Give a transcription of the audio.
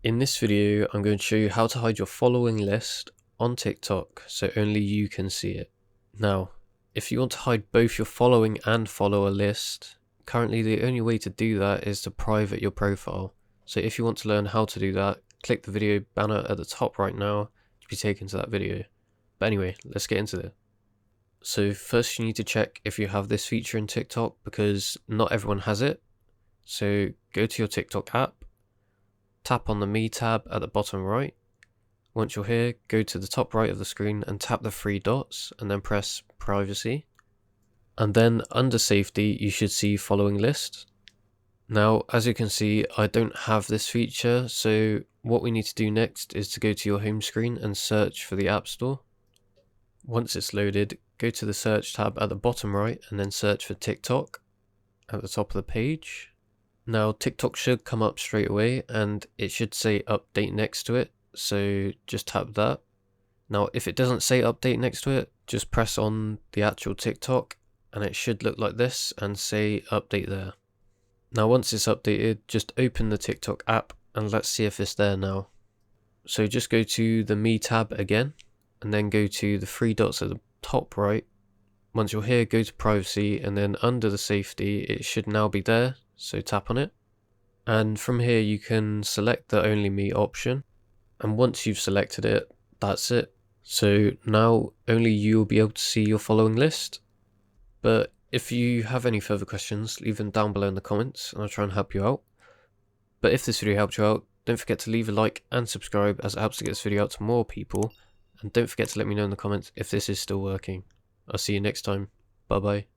In this video, I'm going to show you how to hide your following list on TikTok so only you can see it. Now, if you want to hide both your following and follower list, currently the only way to do that is to private your profile. So if you want to learn how to do that, click the video banner at the top right now to be taken to that video. But anyway, let's get into it. So first you need to check if you have this feature in TikTok because not everyone has it. So go to your TikTok app, tap on the Me tab at the bottom right. Once you're here, go to the top right of the screen and tap the three dots and then press Privacy. And then under Safety, you should see Following List. Now, as you can see, I don't have this feature, so what we need to do next is to go to your home screen and search for the App Store. Once it's loaded, go to the search tab at the bottom right and then search for TikTok at the top of the page. Now TikTok should come up straight away and it should say update next to it, so just tap that. Now if it doesn't say update next to it, just press on the actual TikTok and it should look like this and say update there. Now once it's updated, just open the TikTok app and let's see if it's there now. So just go to the Me tab again and then go to the three dots at the top right. Once you're here, go to Privacy and then under the Safety, it should now be there. So tap on it, and from here you can select the Only Me option, and once you've selected it, that's it. So now only you will be able to see your following list. But if you have any further questions, leave them down below in the comments and I'll try and help you out. But if this video helped you out, don't forget to leave a like and subscribe as it helps to get this video out to more people, and don't forget to let me know in the comments if this is still working. I'll see you next time. Bye bye.